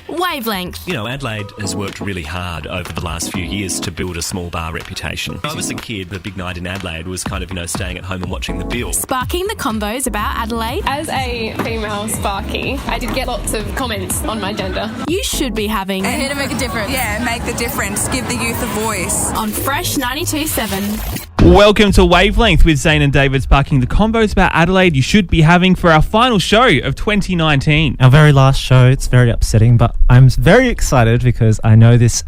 Wavelength. You know, Adelaide has worked really hard over the last few years to build a small bar reputation. When I was a kid, the big night in Adelaide was kind of, staying at home and watching the bill. Sparking the convos about Adelaide. As a female Sparky, I did get lots of comments on my gender. You should be having... Here to make a difference. Yeah, make the difference. Give the youth a voice. On Fresh 92.7. Welcome to Wavelength with Zane and David sparking the combos about Adelaide you should be having for our final show of 2019. Our very last show. It's very upsetting, but I'm very excited because I know this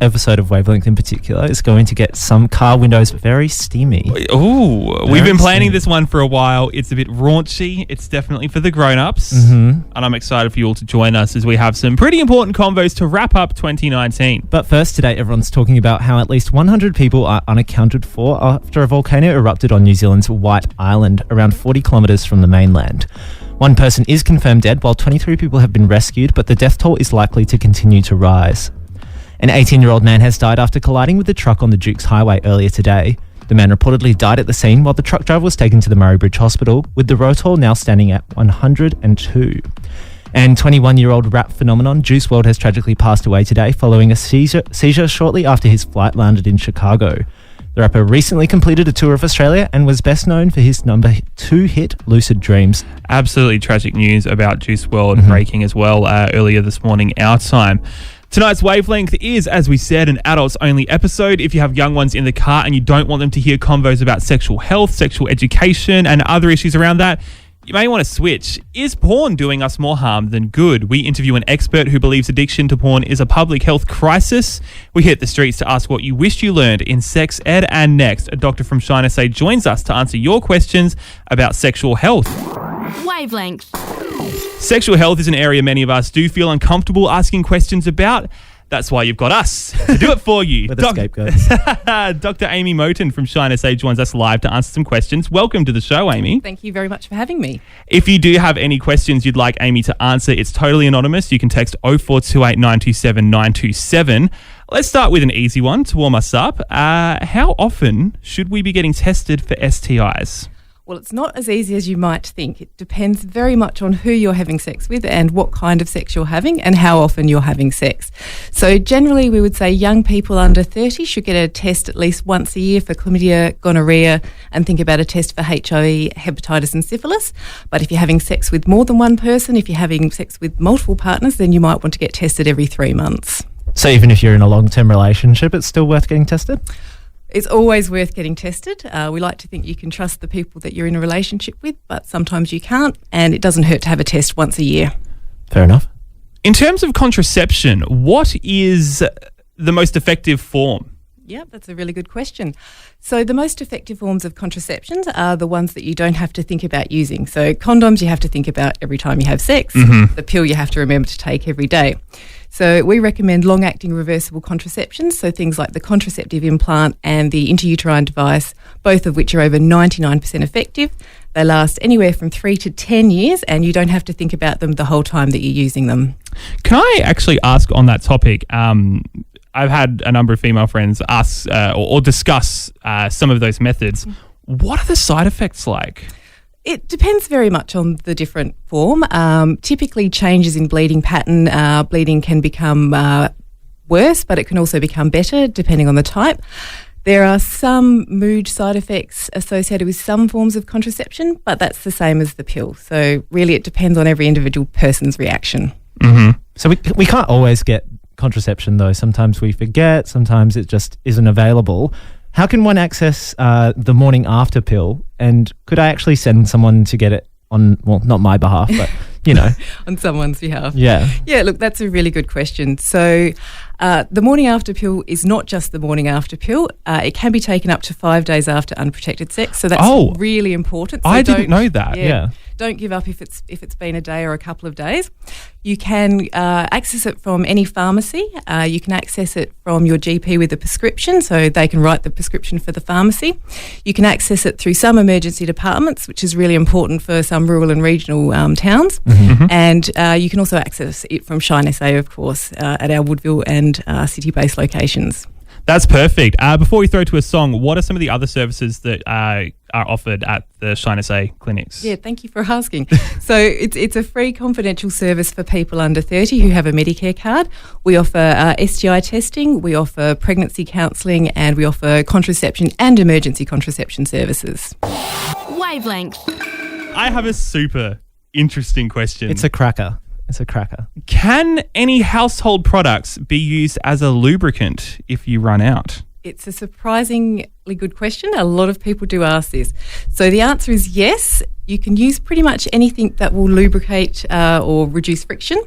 episode of Wavelength in particular is going to get some car windows very steamy. Ooh, we've been planning this one for a while. It's a bit raunchy. It's definitely for the grown-ups. And I'm excited for you all to join us as we have some pretty important combos to wrap up 2019. But first, today everyone's talking about how at least 100 people are unaccounted for after a volcano erupted on New Zealand's White Island, around 40 kilometres from the mainland. One person is confirmed dead, while 23 people have been rescued, but the death toll is likely to continue to rise. An 18-year-old man has died after colliding with a truck on the Dukes Highway earlier today. The man reportedly died at the scene, while the truck driver was taken to the Murray Bridge Hospital, with the roll toll now standing at 102. And 21-year-old rap phenomenon Juice WRLD has tragically passed away today following a seizure shortly after his flight landed in Chicago. The rapper recently completed a tour of Australia and was best known for his number 2 hit, Lucid Dreams. Absolutely tragic news about Juice WRLD breaking as well earlier this morning, our time. Tonight's Wavelength is, as we said, an adults-only episode. If you have young ones in the car and you don't want them to hear convos about sexual health, sexual education and other issues around that, you may want to switch. Is porn doing us more harm than good? We interview an expert who believes addiction to porn is a public health crisis. We hit the streets to ask what you wished you learned in sex ed. And next, a doctor from Showell joins us to answer your questions about sexual health. Wavelength. Sexual health is an area many of us do feel uncomfortable asking questions about. That's why you've got us to do it for you. We're the scapegoats. Dr. Amy Moten from Showell joins us live to answer some questions. Welcome to the show, Amy. Thank you very much for having me. If you do have any questions you'd like Amy to answer, it's totally anonymous. You can text 0428 927 927. Let's start with an easy one to warm us up. How often should we be getting tested for STIs? Well, it's not as easy as you might think. It depends very much on who you're having sex with and what kind of sex you're having and how often you're having sex. So generally we would say young people under 30 should get a test at least once a year for chlamydia, gonorrhea, and think about a test for HIV, hepatitis and syphilis. But if you're having sex with more than one person, if you're having sex with multiple partners, then you might want to get tested every 3 months. So even if you're in a long-term relationship, it's still worth getting tested? It's always worth getting tested. We like to think you can trust the people that you're in a relationship with, but sometimes you can't, and it doesn't hurt to have a test once a year. Fair enough. In terms of contraception, what is the most effective form? Yeah, that's a really good question. So the most effective forms of contraceptions are the ones that you don't have to think about using. So condoms you have to think about every time you have sex. The pill you have to remember to take every day. So we recommend long-acting reversible contraceptions, so things like the contraceptive implant and the intrauterine device, both of which are over 99% effective. They last anywhere from 3 to 10 years, and you don't have to think about them the whole time that you're using them. Can I actually ask on that topic? I've had a number of female friends ask or discuss some of those methods. What are the side effects like? It depends very much on the different form. Typically changes in bleeding pattern. Bleeding can become worse, but it can also become better depending on the type. There are some mood side effects associated with some forms of contraception, but that's the same as the pill. So really it depends on every individual person's reaction. So we can't always get contraception though. Sometimes we forget, sometimes it just isn't available. How can one access the morning after pill? And could I actually send someone to get it on, well, not my behalf, but, you know. On someone's behalf. Yeah. Yeah, look, that's a really good question. So the morning after pill is not just the morning after pill. It can be taken up to 5 days after unprotected sex. So that's really important. So I didn't know that. Yeah. Don't give up if it's been a day or a couple of days. You can access it from any pharmacy. You can access it from your GP with a prescription, so they can write the prescription for the pharmacy. You can access it through some emergency departments, which is really important for some rural and regional towns. And you can also access it from Shine SA, of course, at our Woodville and city-based locations. That's perfect. Before we throw to a song, what are some of the other services that are offered at the Shine SA clinics? Yeah, thank you for asking. So it's a free confidential service for people under 30 who have a Medicare card. We offer STI testing, we offer pregnancy counselling, and we offer contraception and emergency contraception services. Wavelength. I have a super interesting question. It's a cracker. Can any household products be used as a lubricant if you run out? It's a surprisingly good question. A lot of people do ask this. So the answer is yes. You can use pretty much anything that will lubricate or reduce friction.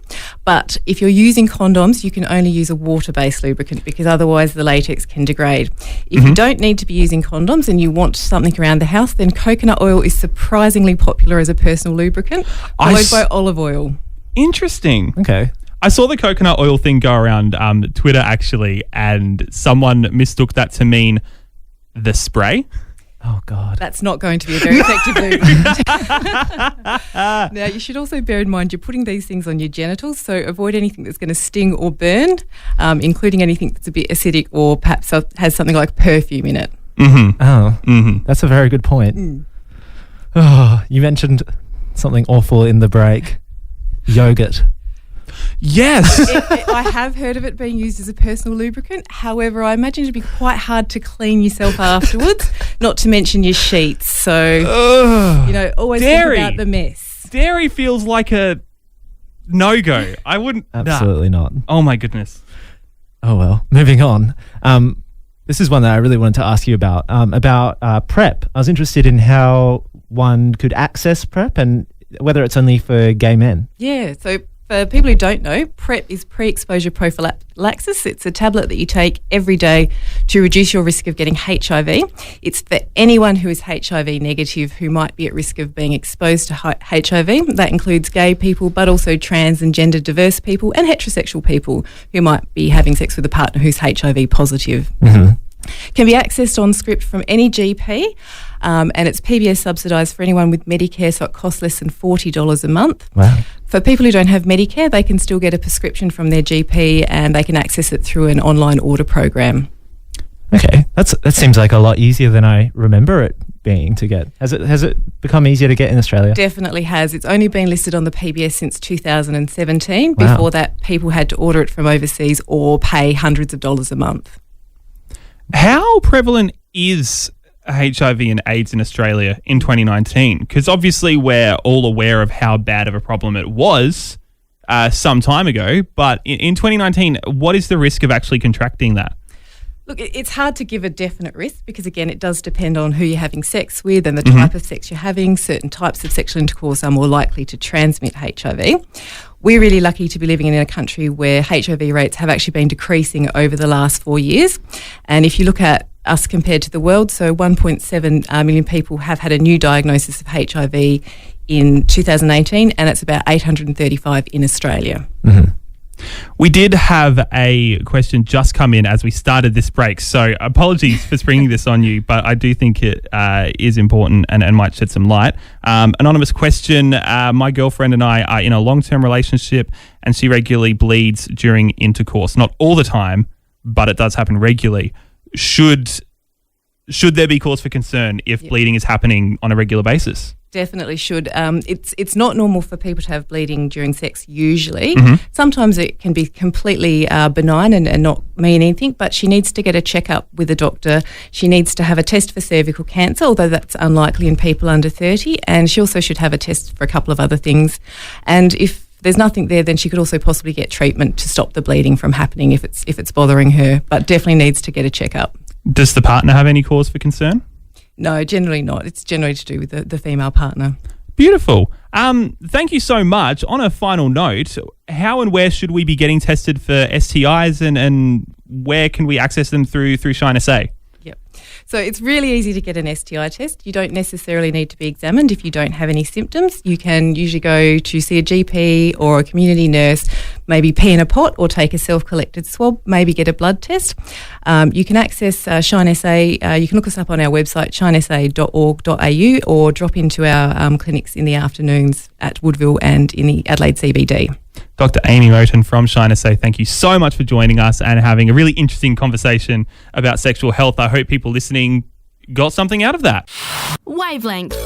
But if you're using condoms, you can only use a water-based lubricant because otherwise the latex can degrade. If you don't need to be using condoms and you want something around the house, then coconut oil is surprisingly popular as a personal lubricant, followed by olive oil. Interesting. Okay. I saw the coconut oil thing go around Twitter actually, and someone mistook that to mean the spray. Oh, God. That's not going to be a very effective lubricant. Now, you should also bear in mind you're putting these things on your genitals, so avoid anything that's going to sting or burn, including anything that's a bit acidic or perhaps has something like perfume in it. That's a very good point. Oh, you mentioned something awful in the break. Yogurt. Yes. I have heard of it being used as a personal lubricant. However, I imagine it'd be quite hard to clean yourself afterwards, not to mention your sheets. So, always think about the mess. Dairy feels like a no-go. I wouldn't. Absolutely not. Oh, my goodness. Oh, well. Moving on. This is one that I really wanted to ask you about PrEP. I was interested in how one could access PrEP and whether it's only for gay men. Yeah, so for people who don't know, PrEP is pre-exposure prophylaxis. It's a tablet that you take every day to reduce your risk of getting HIV. It's for anyone who is HIV negative who might be at risk of being exposed to HIV. That includes gay people, but also trans and gender diverse people and heterosexual people who might be having sex with a partner who's HIV positive. Can be accessed on script from any GP, and it's PBS subsidised for anyone with Medicare, so it costs less than $40 a month. Wow. For people who don't have Medicare, they can still get a prescription from their GP and they can access it through an online order program. Okay, that seems like a lot easier than I remember it being to get. Has it become easier to get in Australia? Definitely has. It's only been listed on the PBS since 2017. Wow. Before that, people had to order it from overseas or pay hundreds of dollars a month. How prevalent is HIV and AIDS in Australia in 2019? Because obviously we're all aware of how bad of a problem it was some time ago, but in 2019, what is the risk of actually contracting that? Look, it's hard to give a definite risk because, again, it does depend on who you're having sex with and the type of sex you're having. Certain types of sexual intercourse are more likely to transmit HIV. We're really lucky to be living in a country where HIV rates have actually been decreasing over the last 4 years. And if you look at us compared to the world, so 1.7 million people have had a new diagnosis of HIV in 2018, and it's about 835 in Australia. We did have a question just come in as we started this break, so apologies for springing this on you, but I do think it is important and might shed some light. Anonymous question, my girlfriend and I are in a long-term relationship and she regularly bleeds during intercourse. Not all the time, but it does happen regularly. Should there be cause for concern if bleeding is happening on a regular basis? Definitely should. It's not normal for people to have bleeding during sex usually. Sometimes it can be completely benign and not mean anything, but she needs to get a checkup with a doctor. She needs to have a test for cervical cancer, although that's unlikely in people under 30, and she also should have a test for a couple of other things. And if there's nothing there, then she could also possibly get treatment to stop the bleeding from happening if it's bothering her, but definitely needs to get a checkup. Does the partner have any cause for concern? No, generally not. It's generally to do with the female partner. Beautiful. Thank you so much. On a final note, how and where should we be getting tested for STIs and where can we access them through Shine SA? Yep. So it's really easy to get an STI test. You don't necessarily need to be examined if you don't have any symptoms. You can usually go to see a GP or a community nurse, maybe pee in a pot or take a self-collected swab, maybe get a blood test. You can access Shine SA. You can look us up on our website, shinesa.org.au, or drop into our clinics in the afternoons at Woodville and in the Adelaide CBD. Dr. Amy Moten from Shine SA, thank you so much for joining us and having a really interesting conversation about sexual health. I hope people listening got something out of that. Wavelength.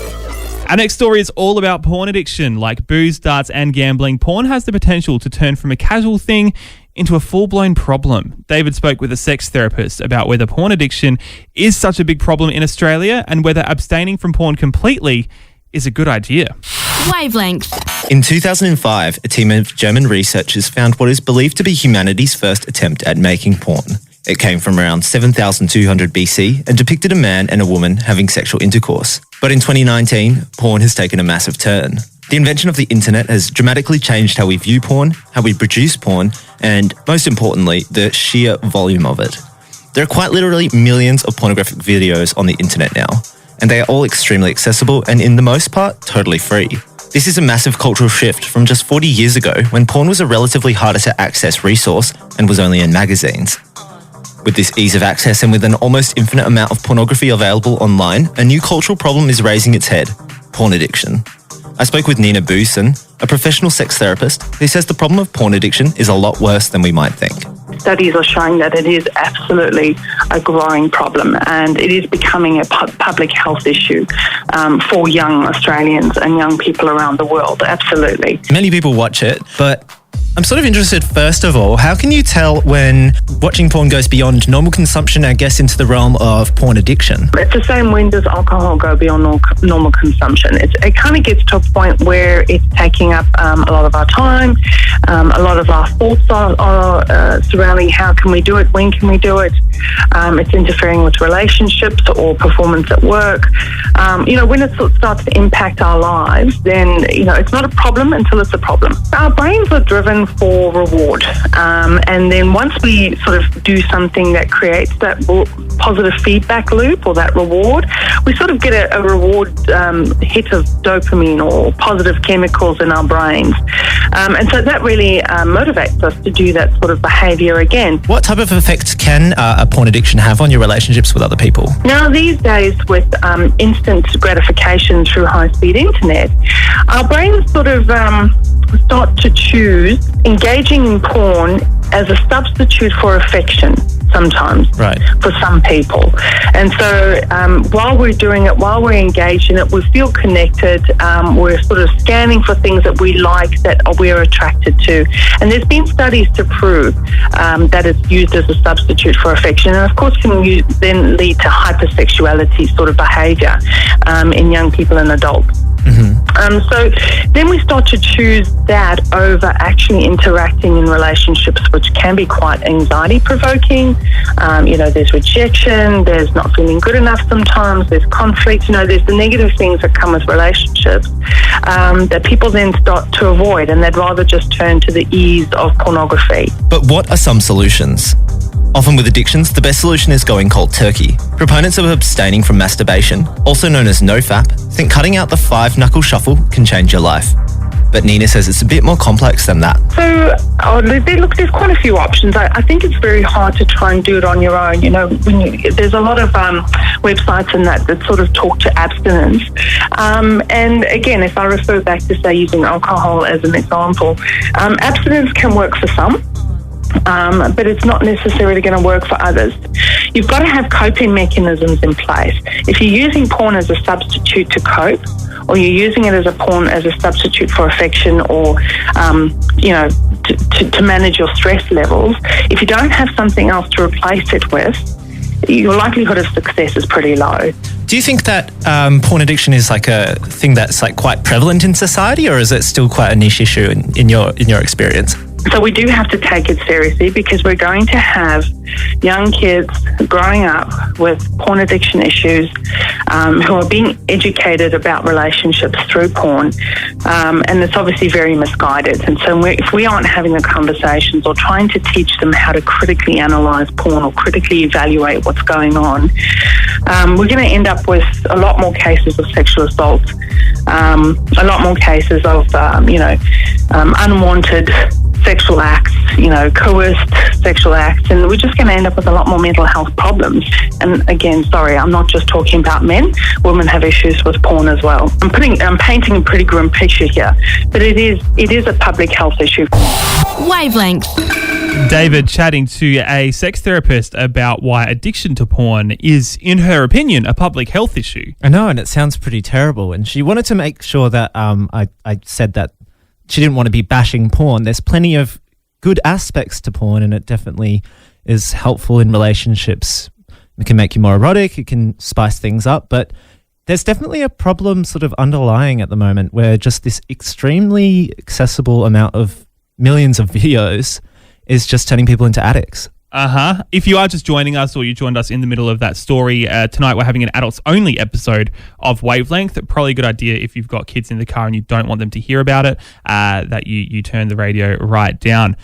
Our next story is all about porn addiction. Like booze, darts and gambling, porn has the potential to turn from a casual thing into a full-blown problem. David spoke with a sex therapist about whether porn addiction is such a big problem in Australia and whether abstaining from porn completely is a good idea. Wavelength. In 2005, a team of German researchers found what is believed to be humanity's first attempt at making porn. It came from around 7,200 BC and depicted a man and a woman having sexual intercourse. But in 2019, porn has taken a massive turn. The invention of the internet has dramatically changed how we view porn, how we produce porn, and most importantly, the sheer volume of it. There are quite literally millions of pornographic videos on the internet now, and they are all extremely accessible and, in the most part, totally free. This is a massive cultural shift from just 40 years ago when porn was a relatively harder to access resource and was only in magazines. With this ease of access and with an almost infinite amount of pornography available online, a new cultural problem is raising its head: porn addiction. I spoke with Nina Booson, a professional sex therapist, who says the problem of porn addiction is a lot worse than we might think. Studies are showing that it is absolutely a growing problem, and it is becoming a public health issue for young Australians and young people around the world, absolutely. Many people watch it, but I'm sort of interested, first of all, how can you tell when watching porn goes beyond normal consumption, I guess, into the realm of porn addiction? It's the same, when does alcohol go beyond normal consumption? It kind of gets to a point where it's taking up a lot of our time, a lot of our thoughts are surrounding how can we do it, when can we do it. It's interfering with relationships or performance at work. When it sort of starts to impact our lives, then, it's not a problem until it's a problem. Our brains are driven for reward. And then once we sort of do something that creates that positive feedback loop or that reward, we sort of get a reward hit of dopamine or positive chemicals in our brains. And so that really motivates us to do that sort of behaviour again. What type of effect can a porn addiction have on your relationships with other people? Now, these days, with instant gratification through high-speed internet, our brains sort of start to choose engaging in porn as a substitute for affection sometimes, right, for some people. And so while we're doing it, while we're engaged in it, we feel connected. We're sort of scanning for things that we like, that we're attracted to. And there's been studies to prove that it's used as a substitute for affection. And of course can then lead to hypersexuality sort of behaviour in young people and adults. Mm-hmm. So then we start to choose that over actually interacting in relationships, which can be quite anxiety-provoking. There's rejection, there's not feeling good enough sometimes, there's conflict, there's the negative things that come with relationships that people then start to avoid, and they'd rather just turn to the ease of pornography. But what are some solutions? Often with addictions, the best solution is going cold turkey. Proponents of abstaining from masturbation, also known as nofap, think cutting out the 5-knuckle shuffle can change your life. But Nina says it's a bit more complex than that. So, there's quite a few options. I think it's very hard to try and do it on your own. There's a lot of websites and that sort of talk to abstinence. And again, if I refer back to, say, using alcohol as an example, abstinence can work for some. But it's not necessarily going to work for others. You've got to have coping mechanisms in place. If you're using porn as a substitute to cope, or you're using it as a substitute for affection, or to manage your stress levels, if you don't have something else to replace it with, your likelihood of success is pretty low. Do you think that porn addiction is like a thing that's like quite prevalent in society, or is it still quite a niche issue in your experience? So we do have to take it seriously, because we're going to have young kids growing up with porn addiction issues who are being educated about relationships through porn, and it's obviously very misguided. And so if we aren't having the conversations or trying to teach them how to critically analyse porn or critically evaluate what's going on, we're going to end up with a lot more cases of sexual assault, a lot more cases of unwanted sexual acts, coerced sexual acts, and we're just going to end up with a lot more mental health problems. And again, sorry, I'm not just talking about men. Women have issues with porn as well. I'm painting a pretty grim picture here, but it is a public health issue. Wavelength. David chatting to a sex therapist about why addiction to porn is, in her opinion, a public health issue. I know, and it sounds pretty terrible. And she wanted to make sure that I said that she didn't want to be bashing porn. There's plenty of good aspects to porn, and it definitely is helpful in relationships. It can make you more erotic, it can spice things up, but there's definitely a problem sort of underlying at the moment where just this extremely accessible amount of millions of videos is just turning people into addicts. If you are just joining us or you joined us in the middle of that story, tonight we're having an adults-only episode of Wavelength. Probably a good idea if you've got kids in the car and you don't want them to hear about it, that you turn the radio right down.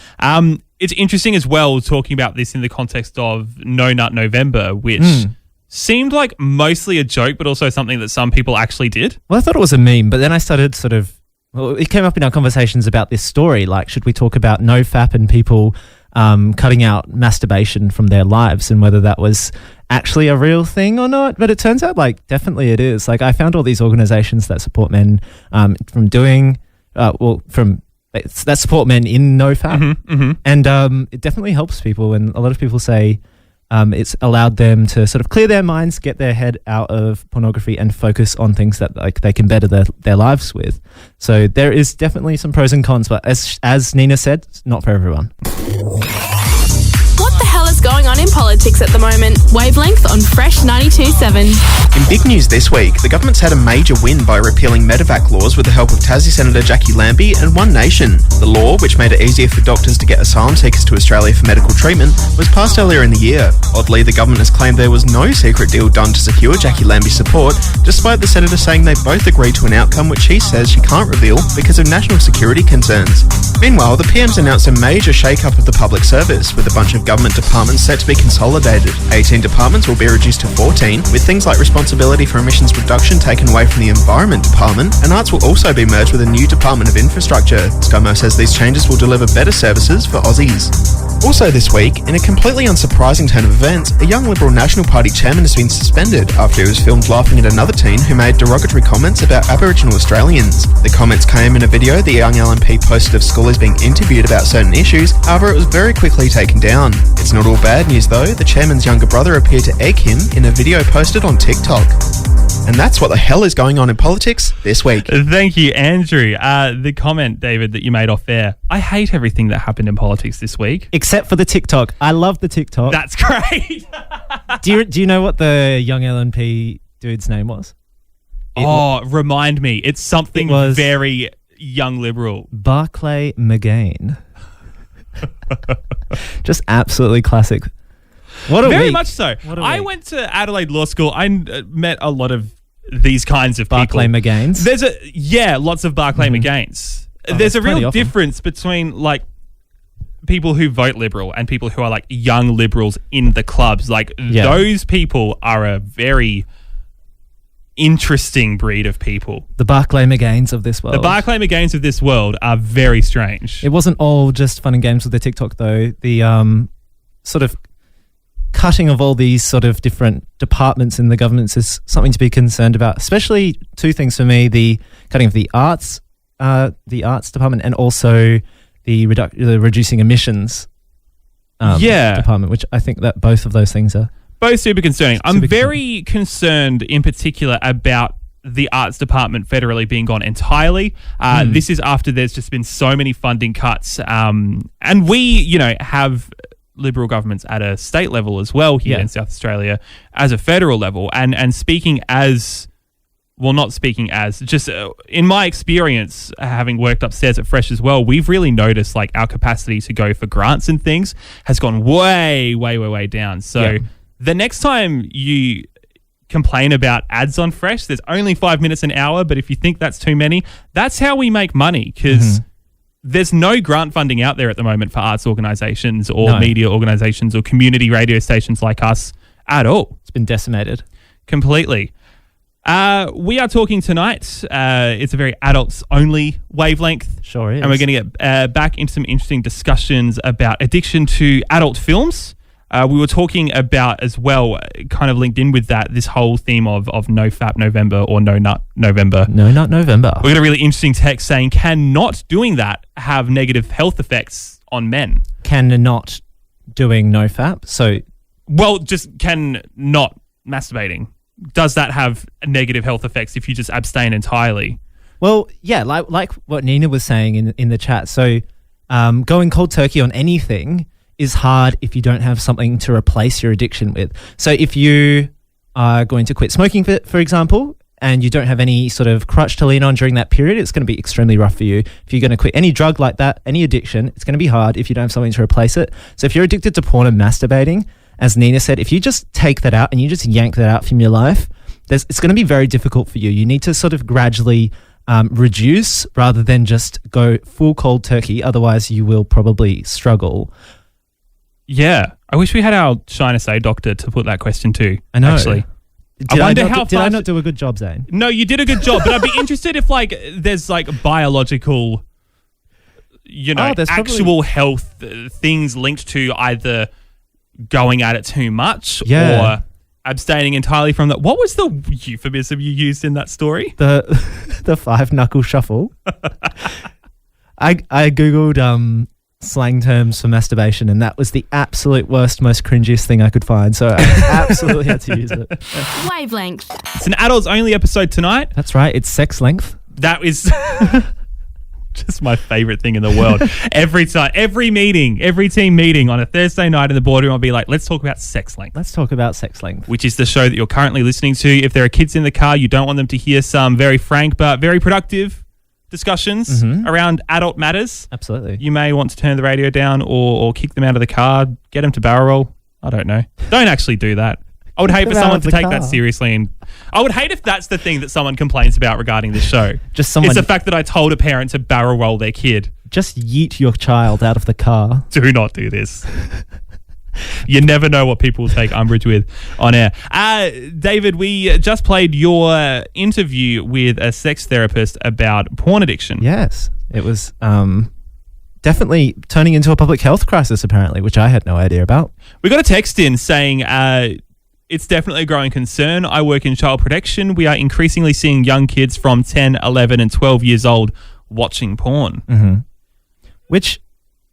It's interesting as well talking about this in the context of No Nut November, which seemed like mostly a joke, but also something that some people actually did. Well, I thought it was a meme, but then I started it came up in our conversations about this story, like should we talk about NoFap and people cutting out masturbation from their lives and whether that was actually a real thing or not. But it turns out like definitely it is. Like I found all these organizations that support men that support men in NoFap. And it definitely helps people. And a lot of people say it's allowed them to sort of clear their minds, get their head out of pornography and focus on things that like they can better their lives with. So there is definitely some pros and cons, but as Nina said, it's not for everyone. What the hell is going on in politics at the moment? Wavelength on Fresh 92.7. In big news this week, the government's had a major win by repealing Medevac laws with the help of Tassie Senator Jackie Lambie and One Nation. The law, which made it easier for doctors to get asylum seekers to Australia for medical treatment, was passed earlier in the year. Oddly, the government has claimed there was no secret deal done to secure Jackie Lambie's support, despite the senator saying they both agreed to an outcome which she says she can't reveal because of national security concerns. Meanwhile, the PM's announced a major shake-up of the public service, with a bunch of government departments set to be consolidated. 18 departments will be reduced to 14, with things like responsibility for emissions reduction taken away from the Environment Department, and Arts will also be merged with a new Department of Infrastructure. ScoMo says these changes will deliver better services for Aussies. Also this week, in a completely unsurprising turn of events, a young Liberal National Party chairman has been suspended after he was filmed laughing at another teen who made derogatory comments about Aboriginal Australians. The comments came in a video the young LNP posted of schoolies being interviewed about certain issues, however it was very quickly taken down. It's not all bad news though, the chairman's younger brother appeared to egg him in a video posted on TikTok. And that's what the hell is going on in politics this week. Thank you, Andrew. The comment, David, that you made off air. I hate everything that happened in politics this week. Except for the TikTok. I love the TikTok. That's great. Do you know what the young LNP dude's name was? Remind me. It's something very young Liberal. Barclay McGain. Just absolutely classic. What a Very week. much so. I week. went to Adelaide Law School. I met a lot of these kinds of Barclay people. McGains? Lots of Barclay McGains. There's a real difference between like people who vote Liberal and people who are like young Liberals in the clubs. Like those people are a very interesting breed of people. The Barclay McGains of this world. The Barclay McGains of this world are very strange. It wasn't all just fun and games with the TikTok though. The sort of cutting of all these sort of different departments in the governments is something to be concerned about, especially two things for me: the cutting of the arts department, and also the reducing emissions department, which I think that both of those things are both super concerning. I'm very concerned in particular about the arts department federally being gone entirely. This is after there's just been so many funding cuts, and we have Liberal governments at a state level as well here in South Australia as a federal level, and just in my experience, having worked upstairs at Fresh as well, we've really noticed like our capacity to go for grants and things has gone way, way, way, way down. So the next time you complain about ads on Fresh, there's only 5 minutes an hour, but if you think that's too many, that's how we make money, because there's no grant funding out there at the moment for arts organisations or media organisations or community radio stations like us at all. It's been decimated. Completely. We are talking tonight. It's a very adults-only wavelength. Sure is. And we're going to get back into some interesting discussions about addiction to adult films. We were talking about as well, kind of linked in with that, this whole theme of no fap November or no nut November. No nut November. We got a really interesting text saying, can not doing that have negative health effects on men? Can not doing no fap? So, well, just can not masturbating. Does that have negative health effects if you just abstain entirely? Well, yeah, like what Nina was saying in the chat. So, going cold turkey on anything is hard if you don't have something to replace your addiction with. So if you are going to quit smoking, for example, and you don't have any sort of crutch to lean on during that period, it's going to be extremely rough for you. If you're going to quit any drug like that, any addiction, it's going to be hard if you don't have something to replace it. So if you're addicted to porn and masturbating, as Nina said, if you just take that out and you just yank that out from your life, it's going to be very difficult for you. You need to sort of gradually reduce rather than just go full cold turkey. Otherwise, you will probably struggle. Yeah. I wish we had our Shine SA doctor to put that question to. I know. Actually. Did I not do a good job, Zane? No, you did a good job, but I'd be interested if there's biological, actual health things linked to either going at it too much or abstaining entirely from that. What was the euphemism you used in that story? The 5-knuckle shuffle. I Googled slang terms for masturbation, and that was the absolute worst, most cringiest thing I could find. So I absolutely had to use it. Wavelength. It's an adults-only episode tonight. That's right. It's sex length. That is just my favourite thing in the world. Every time, every team meeting on a Thursday night in the boardroom, I'll be like, let's talk about sex length. Let's talk about sex length. Which is the show that you're currently listening to. If there are kids in the car, you don't want them to hear some very frank but very productive discussions around adult matters. Absolutely. You may want to turn the radio down or kick them out of the car, get them to barrel roll. I don't know. Don't actually do that. I would hate for someone to take that seriously, and I would hate if that's the thing that someone complains about regarding this show. It's the fact that I told a parent to barrel roll their kid. Just yeet your child out of the car. Do not do this. You never know what people will take umbrage with on air. David, we just played your interview with a sex therapist about porn addiction. Yes. It was definitely turning into a public health crisis, apparently, which I had no idea about. We got a text in saying it's definitely a growing concern. I work in child protection. We are increasingly seeing young kids from 10, 11 and 12 years old watching porn. Mm-hmm. Which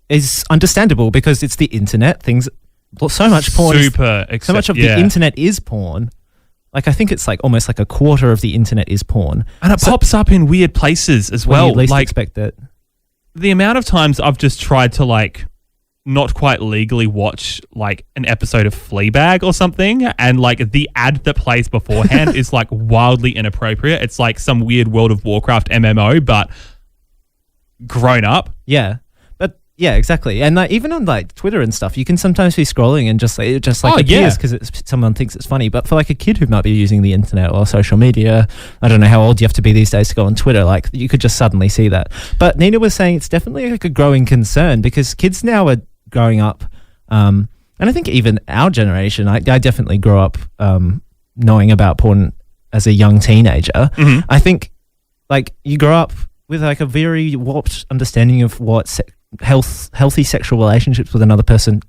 is understandable because it's the internet. So much porn. So much of the internet is porn. I think it's almost like a quarter of the internet is porn. And it pops up in weird places as well. You least expect it. The amount of times I've just tried to not quite legally watch an episode of Fleabag or something, and the ad that plays beforehand is wildly inappropriate. It's like some weird World of Warcraft MMO, but grown up. Yeah. Yeah, exactly. And even on Twitter and stuff, you can sometimes be scrolling and it appears because someone thinks it's funny. But for a kid who might be using the internet or social media, I don't know how old you have to be these days to go on Twitter. You could just suddenly see that. But Nina was saying it's definitely a growing concern because kids now are growing up, and I think even our generation. I definitely grew up knowing about porn as a young teenager. Mm-hmm. I think you grow up with a very warped understanding of what healthy sexual relationships with another person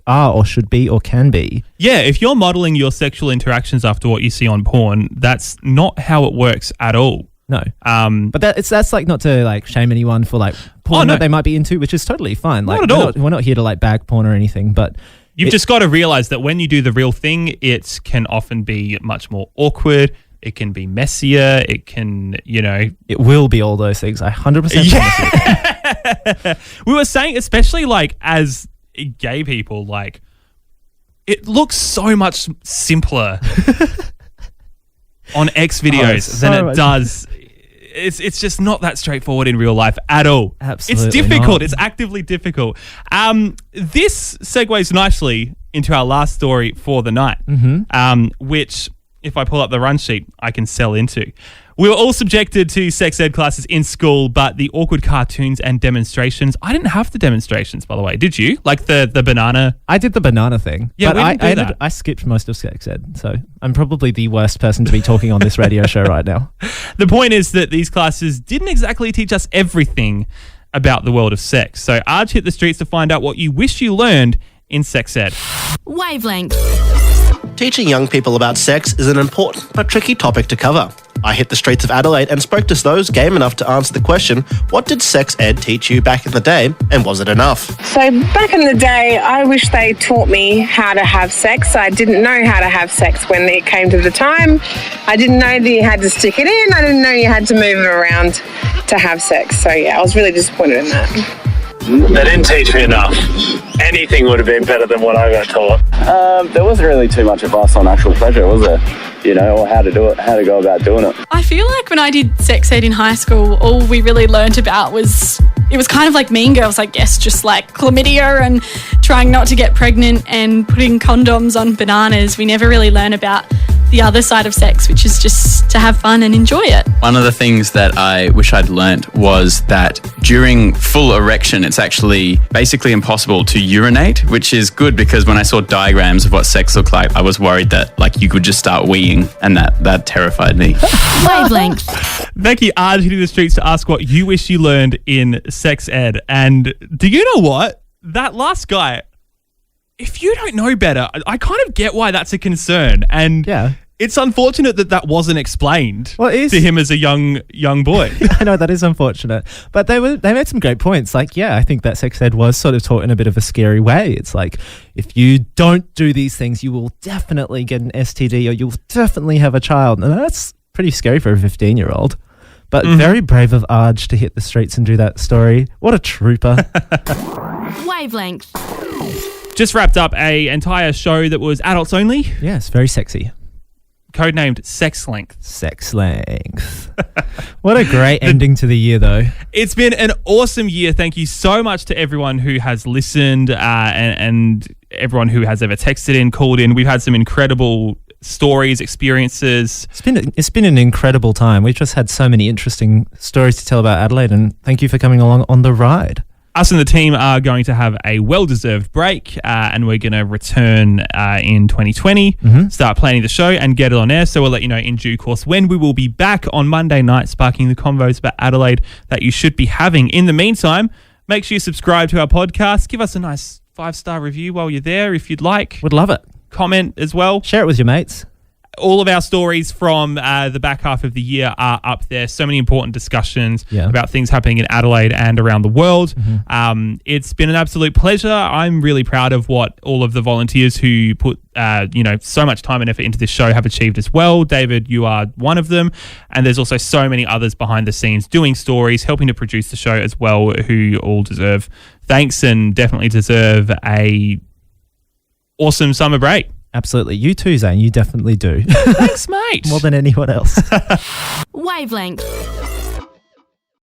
are or should be or can be. Yeah, if you're modelling your sexual interactions after what you see on porn, that's not how it works at all. No. But that's not to shame anyone for porn that they might be into, which is totally fine. Not at all. We're not here to bag porn or anything, but you've just got to realise that when you do the real thing, it can often be much more awkward. It can be messier. It can, It will be all those things. I 100% promise you. We were saying, especially as gay people, it looks so much simpler on X videos than it does. It's just not that straightforward in real life at all. Absolutely It's difficult. not. It's actively difficult. This segues nicely into our last story for the night, which, if I pull up the run sheet, I can sell into. We were all subjected to sex ed classes in school, but the awkward cartoons and demonstrations. I didn't have the demonstrations, by the way. Did you? Like the banana? I did the banana thing. Yeah, but I skipped most of sex ed, so I'm probably the worst person to be talking on this radio show right now. The point is that these classes didn't exactly teach us everything about the world of sex. So Arj hit the streets to find out what you wish you learned in sex ed. Wavelength. Teaching young people about sex is an important but tricky topic to cover. I hit the streets of Adelaide and spoke to those game enough to answer the question, what did sex ed teach you back in the day, and was it enough? So back in the day, I wish they taught me how to have sex. I didn't know how to have sex when it came to the time. I didn't know that you had to stick it in. I didn't know you had to move it around to have sex. So yeah, I was really disappointed in that. They didn't teach me enough. Anything would have been better than what I got taught. There wasn't really too much advice on actual pleasure, was there? You know, or how to do it, how to go about doing it. I feel like when I did sex ed in high school, all we really learnt about was, it was kind of like Mean Girls, I guess, just like chlamydia and trying not to get pregnant and putting condoms on bananas. We never really learn about the other side of sex, which is just to have fun and enjoy it. One of the things that I wish I'd learnt was that during full erection, it's actually basically impossible to urinate, which is good because when I saw diagrams of what sex looked like, I was worried that like you could just start weeing, and that terrified me. Wavelength. Thank you, Arj, hitting the streets to ask what you wish you learned in sex ed. And do you know what? That last guy, if you don't know better, I kind of get why that's a concern. And yeah. It's unfortunate that wasn't explained to him as a young boy. I know, that is unfortunate. But they made some great points. Like, yeah, I think that sex ed was sort of taught in a bit of a scary way. It's like, if you don't do these things, you will definitely get an STD or you'll definitely have a child. And that's pretty scary for a 15-year-old. But very brave of Arj to hit the streets and do that story. What a trooper. Wavelength. Just wrapped up an entire show that was adults only. Yes, very sexy. Codenamed Sex Length. Sex Length. What a great ending to the year, though. It's been an awesome year. Thank you so much to everyone who has listened and everyone who has ever texted in, called in. We've had some incredible stories, experiences. It's been an incredible time. We've just had so many interesting stories to tell about Adelaide, and thank you for coming along on the ride. Us and the team are going to have a well-deserved break, and we're going to return in 2020, start planning the show and get it on air. So we'll let you know in due course when we will be back on Monday night, sparking the convos about Adelaide that you should be having. In the meantime, make sure you subscribe to our podcast. Give us a nice 5-star review while you're there if you'd like. Would love it. Comment as well. Share it with your mates. All of our stories from the back half of the year are up there. So many important discussions about things happening in Adelaide and around the world. It's been an absolute pleasure. I'm really proud of what all of the volunteers who put so much time and effort into this show have achieved as well. David, you are one of them. And there's also so many others behind the scenes doing stories, helping to produce the show as well, who all deserve thanks and definitely deserve a awesome summer break. Absolutely. You too, Zane. You definitely do. Thanks, mate. More than anyone else. Wavelength.